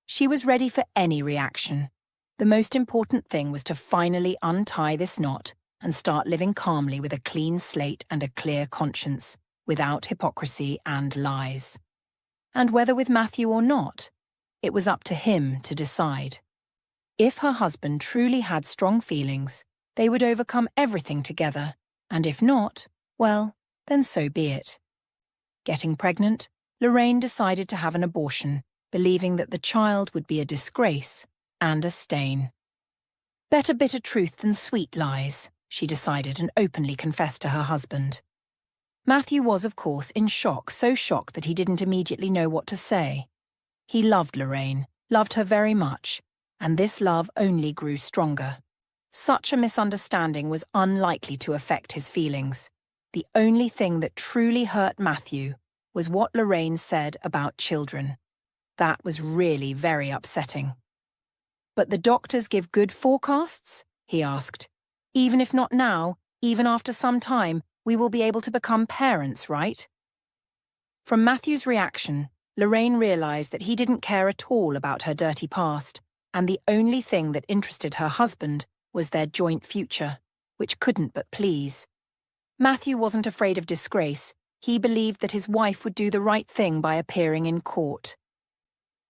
She was ready for any reaction. The most important thing was to finally untie this knot and start living calmly with a clean slate and a clear conscience, without hypocrisy and lies. And whether with Matthew or not, it was up to him to decide. If her husband truly had strong feelings, they would overcome everything together, and if not, well, then so be it. Getting pregnant, Lorraine decided to have an abortion, believing that the child would be a disgrace and a stain. Better bitter truth than sweet lies, she decided, and openly confessed to her husband. Matthew was, of course, in shock, so shocked that he didn't immediately know what to say. He loved Lorraine, loved her very much, and this love only grew stronger. Such a misunderstanding was unlikely to affect his feelings. The only thing that truly hurt Matthew was what Lorraine said about children. That was really very upsetting. "But the doctors give good forecasts?" he asked. "Even if not now, even after some time, we will be able to become parents, right?" From Matthew's reaction, Lorraine realized that he didn't care at all about her dirty past, and the only thing that interested her husband was their joint future, which couldn't but please. Matthew wasn't afraid of disgrace. He believed that his wife would do the right thing by appearing in court.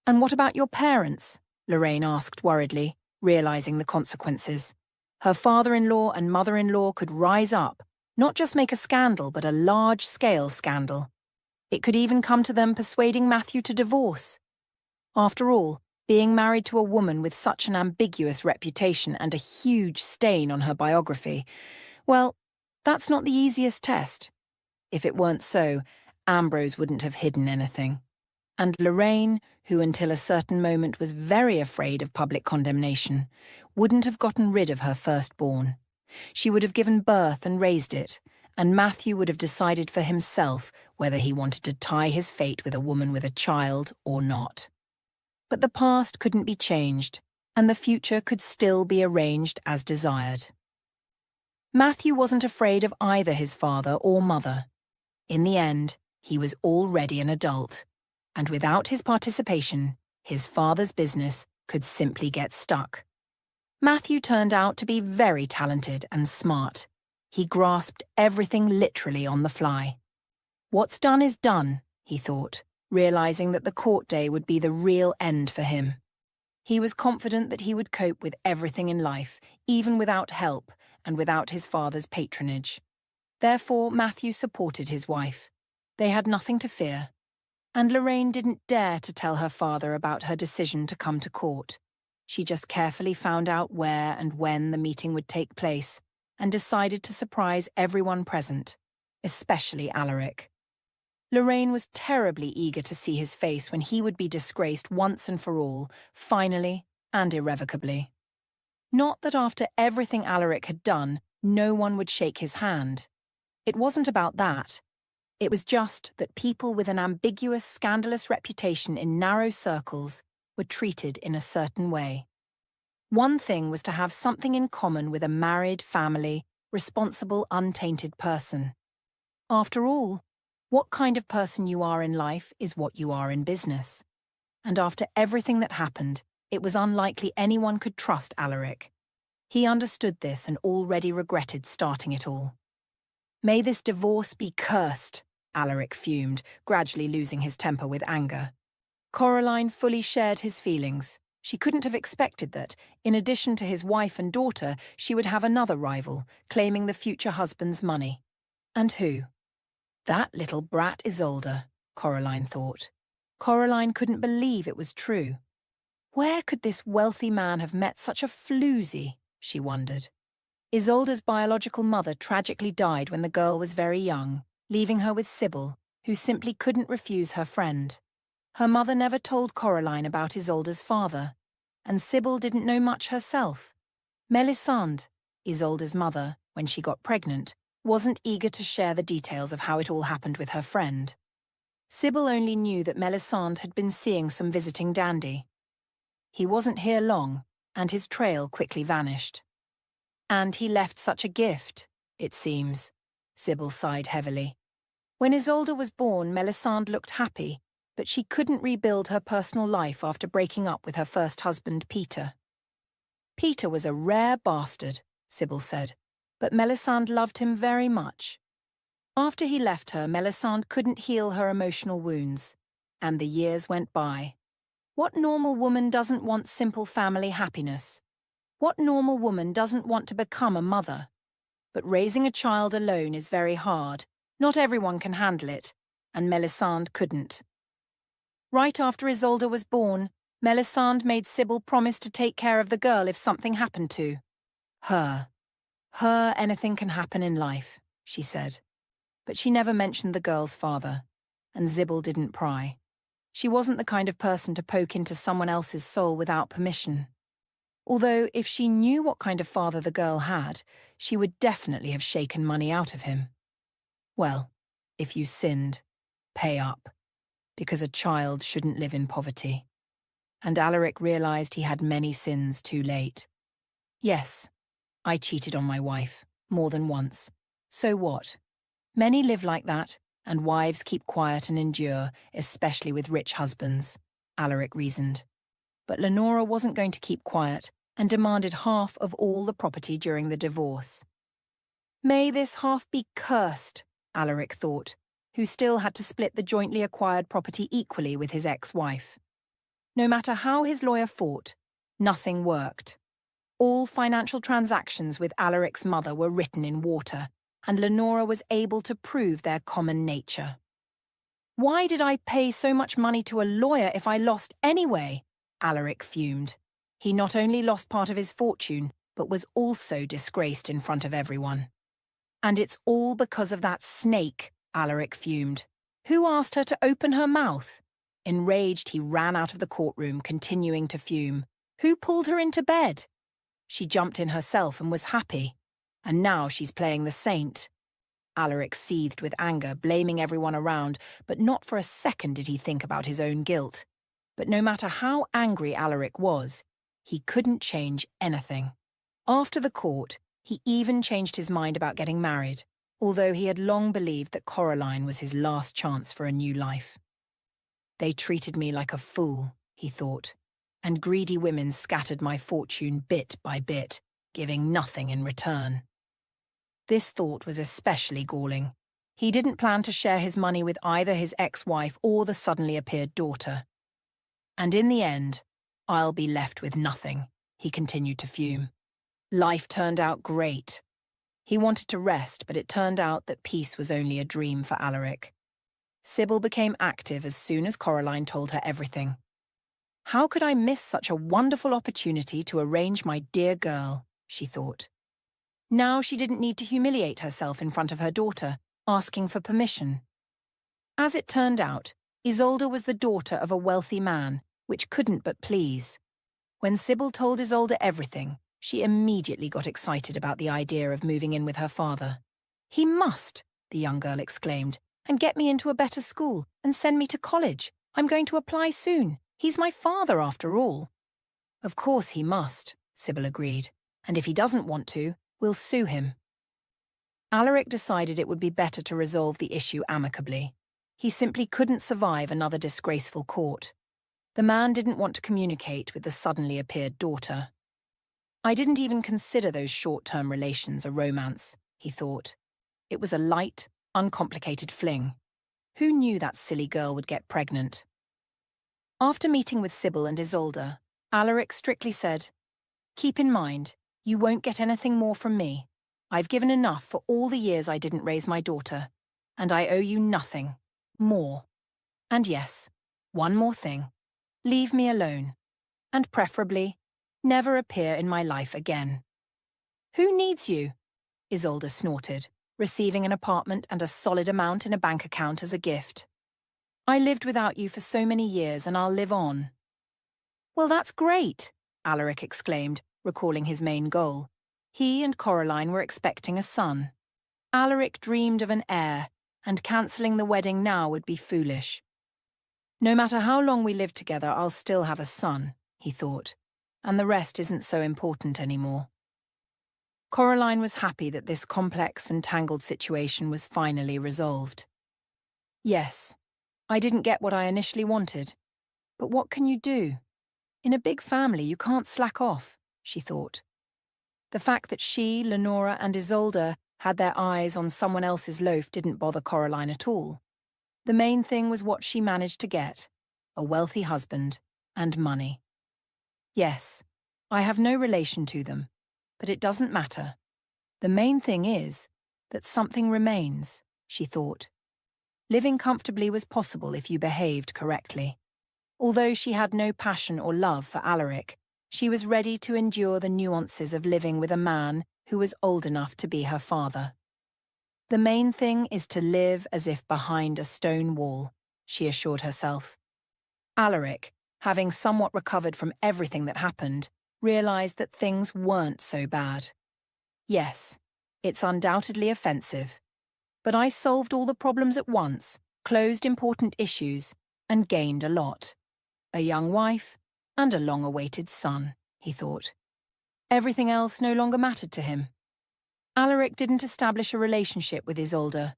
"And what about your parents?" Lorraine asked worriedly, realizing the consequences. Her father-in-law and mother-in-law could rise up, not just make a scandal, but a large-scale scandal. It could even come to them persuading Matthew to divorce. After all, being married to a woman with such an ambiguous reputation and a huge stain on her biography, well, that's not the easiest test. If it weren't so, Ambrose wouldn't have hidden anything. And Lorraine, who until a certain moment was very afraid of public condemnation, wouldn't have gotten rid of her firstborn. She would have given birth and raised it, and Matthew would have decided for himself whether he wanted to tie his fate with a woman with a child or not. But the past couldn't be changed, and the future could still be arranged as desired. Matthew wasn't afraid of either his father or mother. In the end, he was already an adult, and without his participation, his father's business could simply get stuck. Matthew turned out to be very talented and smart. He grasped everything literally on the fly. What's done is done, he thought, realizing that the court day would be the real end for him. He was confident that he would cope with everything in life, even without help and without his father's patronage. Therefore, Matthew supported his wife. They had nothing to fear. And Lorraine didn't dare to tell her father about her decision to come to court. She just carefully found out where and when the meeting would take place and decided to surprise everyone present, especially Alaric. Lorraine was terribly eager to see his face when he would be disgraced once and for all, finally and irrevocably. Not that after everything Alaric had done, no one would shake his hand. It wasn't about that. It was just that people with an ambiguous, scandalous reputation in narrow circles were treated in a certain way. One thing was to have something in common with a married, family, responsible, untainted person. After all, what kind of person you are in life is what you are in business. And after everything that happened, it was unlikely anyone could trust Alaric. He understood this and already regretted starting it all. "May this divorce be cursed," Alaric fumed, gradually losing his temper with anger. Coraline fully shared his feelings. She couldn't have expected that, in addition to his wife and daughter, she would have another rival, claiming the future husband's money. And who? That little brat Isolde, Coraline thought. Coraline couldn't believe it was true. Where could this wealthy man have met such a floozy, she wondered. Isolde's biological mother tragically died when the girl was very young, leaving her with Sybil, who simply couldn't refuse her friend. Her mother never told Coraline about Isolde's father, and Sybil didn't know much herself. Melisande, Isolde's mother, when she got pregnant, wasn't eager to share the details of how it all happened with her friend. Sybil only knew that Melisande had been seeing some visiting dandy. He wasn't here long, and his trail quickly vanished. And he left such a gift, it seems, Sybil sighed heavily. When Isolde was born, Melisande looked happy, but she couldn't rebuild her personal life after breaking up with her first husband, Peter. Peter was a rare bastard, Sybil said, but Melisande loved him very much. After he left her, Melisande couldn't heal her emotional wounds, and the years went by. What normal woman doesn't want simple family happiness? What normal woman doesn't want to become a mother? But raising a child alone is very hard. Not everyone can handle it, and Melisande couldn't. Right after Isolde was born, Melisande made Sybil promise to take care of the girl if something happened to her. Her anything can happen in life, she said. But she never mentioned the girl's father, and Sybil didn't pry. She wasn't the kind of person to poke into someone else's soul without permission. Although if she knew what kind of father the girl had, she would definitely have shaken money out of him. Well, if you sinned, pay up, because a child shouldn't live in poverty. And Alaric realized he had many sins too late. Yes, I cheated on my wife, more than once. So what? Many live like that, and wives keep quiet and endure, especially with rich husbands, Alaric reasoned. But Lenora wasn't going to keep quiet and demanded half of all the property during the divorce. May this half be cursed, Alaric thought, who still had to split the jointly acquired property equally with his ex-wife. No matter how his lawyer fought, nothing worked. All financial transactions with Alaric's mother were written in water, and Lenora was able to prove their common nature. Why did I pay so much money to a lawyer if I lost anyway? Alaric fumed. He not only lost part of his fortune, but was also disgraced in front of everyone. And it's all because of that snake, Alaric fumed. Who asked her to open her mouth? Enraged, he ran out of the courtroom, continuing to fume. Who pulled her into bed? She jumped in herself and was happy. And now she's playing the saint. Alaric seethed with anger, blaming everyone around, but not for a second did he think about his own guilt. But no matter how angry Alaric was, he couldn't change anything. After the court, he even changed his mind about getting married, although he had long believed that Coraline was his last chance for a new life. They treated me like a fool, he thought, and greedy women scattered my fortune bit by bit, giving nothing in return. This thought was especially galling. He didn't plan to share his money with either his ex-wife or the suddenly appeared daughter. And in the end, I'll be left with nothing, he continued to fume. Life turned out great. He wanted to rest, but it turned out that peace was only a dream for Alaric. Sybil became active as soon as Coraline told her everything. How could I miss such a wonderful opportunity to arrange my dear girl, she thought. Now she didn't need to humiliate herself in front of her daughter, asking for permission. As it turned out, Isolde was the daughter of a wealthy man, which couldn't but please. When Sybil told Isolde everything, She immediately got excited about the idea of moving in with her father. "He must," the young girl exclaimed, "and get me into a better school and send me to college. I'm going to apply soon. He's my father after all." "Of course he must," Sybil agreed, "and if he doesn't want to, we'll sue him." Alaric decided it would be better to resolve the issue amicably. He simply couldn't survive another disgraceful court. The man didn't want to communicate with the suddenly appeared daughter. "I didn't even consider those short-term relations a romance," he thought. It was a light, uncomplicated fling. Who knew that silly girl would get pregnant? After meeting with Sybil and Isolde, Alaric strictly said, "Keep in mind, you won't get anything more from me. I've given enough for all the years I didn't raise my daughter, and I owe you nothing more. And yes, one more thing. Leave me alone, and preferably, never appear in my life again." "Who needs you?" Isolde snorted, receiving an apartment and a solid amount in a bank account as a gift. "I lived without you for so many years, and I'll live on." "Well, that's great," Alaric exclaimed, recalling his main goal. He and Coraline were expecting a son. Alaric dreamed of an heir, and cancelling the wedding now would be foolish. "No matter how long we live together, I'll still have a son," he thought, "and the rest isn't so important anymore." Coraline was happy that this complex and tangled situation was finally resolved. "Yes, I didn't get what I initially wanted, but what can you do? In a big family, you can't slack off," she thought. The fact that she, Lenora, and Isolde had their eyes on someone else's loaf didn't bother Coraline at all. The main thing was what she managed to get: a wealthy husband and money. "Yes, I have no relation to them, but it doesn't matter. The main thing is that something remains," she thought. Living comfortably was possible if you behaved correctly. Although she had no passion or love for Alaric, she was ready to endure the nuances of living with a man who was old enough to be her father. "The main thing is to live as if behind a stone wall," she assured herself. Alaric, having somewhat recovered from everything that happened, realized that things weren't so bad. "Yes, it's undoubtedly offensive, but I solved all the problems at once, closed important issues, and gained a lot. A young wife and a long-awaited son," he thought. Everything else no longer mattered to him. Alaric didn't establish a relationship with Isolde,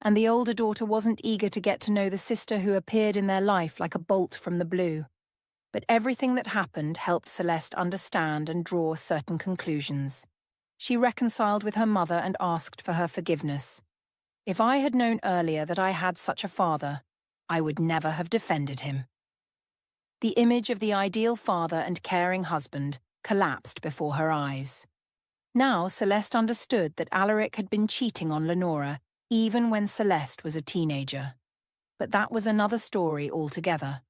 and the older daughter wasn't eager to get to know the sister who appeared in their life like a bolt from the blue. But everything that happened helped Celeste understand and draw certain conclusions. She reconciled with her mother and asked for her forgiveness. "If I had known earlier that I had such a father, I would never have defended him." The image of the ideal father and caring husband collapsed before her eyes. Now Celeste understood that Alaric had been cheating on Lenora even when Celeste was a teenager. But that was another story altogether.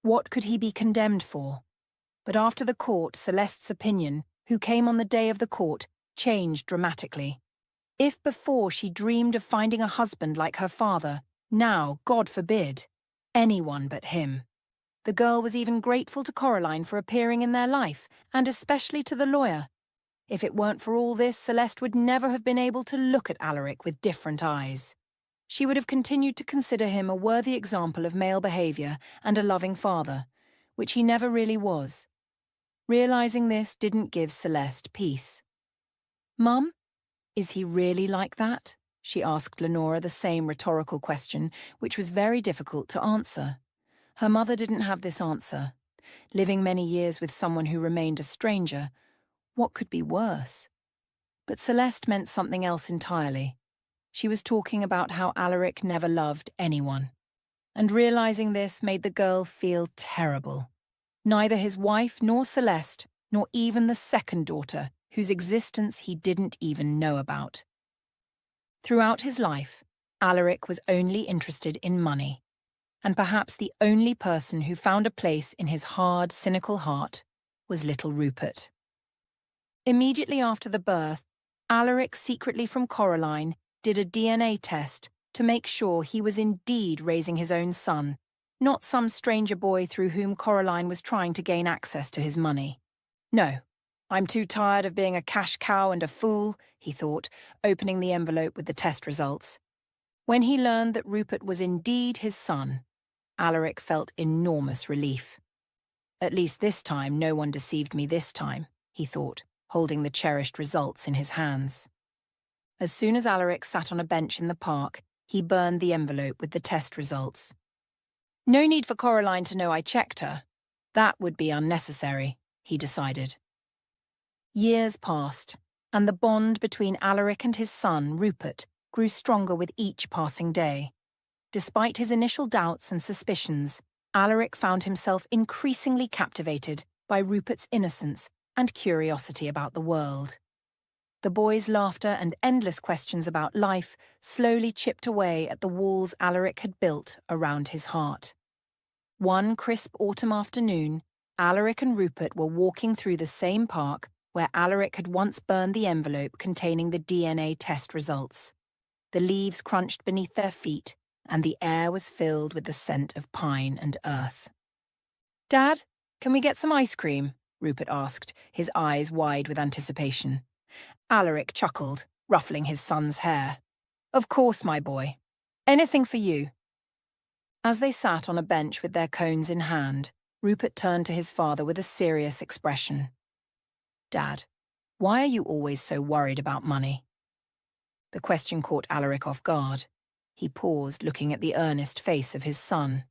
What could he be condemned for? But after the court, Celeste's opinion, who came on the day of the court, changed dramatically. If before she dreamed of finding a husband like her father, now, God forbid, anyone but him. The girl was even grateful to Coraline for appearing in their life, and especially to the lawyer. If it weren't for all this, Celeste would never have been able to look at Alaric with different eyes. She would have continued to consider him a worthy example of male behaviour and a loving father, which he never really was. Realising this didn't give Celeste peace. "Mum, is he really like that?" she asked Lenora the same rhetorical question, which was very difficult to answer. Her mother didn't have this answer. Living many years with someone who remained a stranger, what could be worse? But Celeste meant something else entirely. She was talking about how Alaric never loved anyone. And realizing this made the girl feel terrible. Neither his wife nor Celeste, nor even the second daughter, whose existence he didn't even know about. Throughout his life, Alaric was only interested in money. And perhaps the only person who found a place in his hard, cynical heart was little Rupert. Immediately after the birth, Alaric, secretly from Coraline, did a DNA test to make sure he was indeed raising his own son, not some stranger boy through whom Coraline was trying to gain access to his money. "No, I'm too tired of being a cash cow and a fool, he thought, opening the envelope with the test results. When he learned that Rupert was indeed his son, Alaric felt enormous relief. At least this time no one deceived me this time, he thought, holding the cherished results in his hands. As soon as Alaric sat on a bench in the park, he burned the envelope with the test results. No need for Coraline to know I checked her. That would be unnecessary, he decided. Years passed, and the bond between Alaric and his son, Rupert, grew stronger with each passing day. Despite his initial doubts and suspicions, Alaric found himself increasingly captivated by Rupert's innocence and curiosity about the world. The boy's laughter and endless questions about life slowly chipped away at the walls Alaric had built around his heart. One crisp autumn afternoon, Alaric and Rupert were walking through the same park where Alaric had once burned the envelope containing the DNA test results. The leaves crunched beneath their feet, and the air was filled with the scent of pine and earth. "Dad, can we get some ice cream?" Rupert asked, his eyes wide with anticipation. Alaric chuckled, ruffling his son's hair. "Of course, my boy. Anything for you." As they sat on a bench with their cones in hand, Rupert turned to his father with a serious expression. "Dad, why are you always so worried about money?" The question caught Alaric off guard. He paused, looking at the earnest face of his son.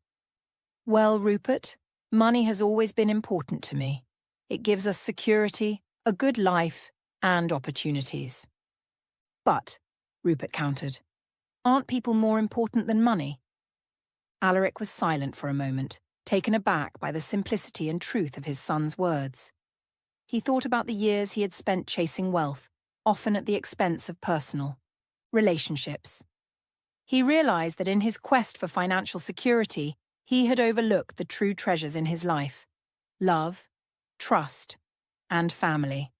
"Well, Rupert, money has always been important to me. It gives us security, a good life, and opportunities." "But," Rupert countered, "aren't people more important than money?" Alaric was silent for a moment, taken aback by the simplicity and truth of his son's words. He thought about the years he had spent chasing wealth, often at the expense of personal relationships. He realized that in his quest for financial security, he had overlooked the true treasures in his life: love, trust, and family.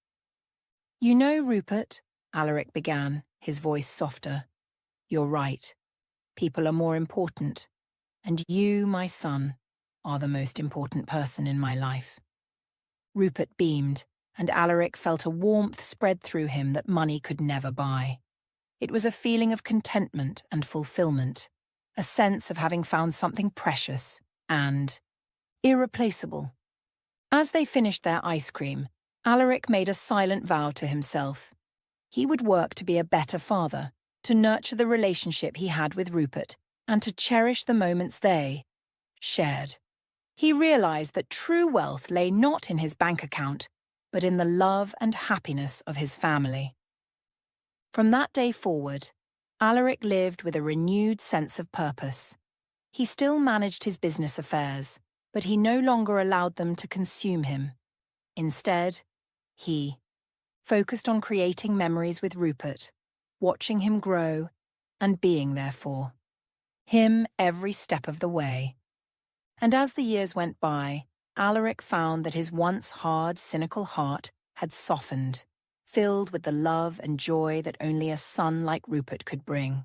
"You know, Rupert," Alaric began, his voice softer, "you're right. People are more important, and you, my son, are the most important person in my life." Rupert beamed, and Alaric felt a warmth spread through him that money could never buy. It was a feeling of contentment and fulfillment, a sense of having found something precious and irreplaceable. As they finished their ice cream, Alaric made a silent vow to himself. He would work to be a better father, to nurture the relationship he had with Rupert, and to cherish the moments they shared. He realized that true wealth lay not in his bank account, but in the love and happiness of his family. From that day forward, Alaric lived with a renewed sense of purpose. He still managed his business affairs, but he no longer allowed them to consume him. Instead, he focused on creating memories with Rupert, watching him grow, and being there for him every step of the way. And as the years went by, Alaric found that his once hard, cynical heart had softened, filled with the love and joy that only a son like Rupert could bring.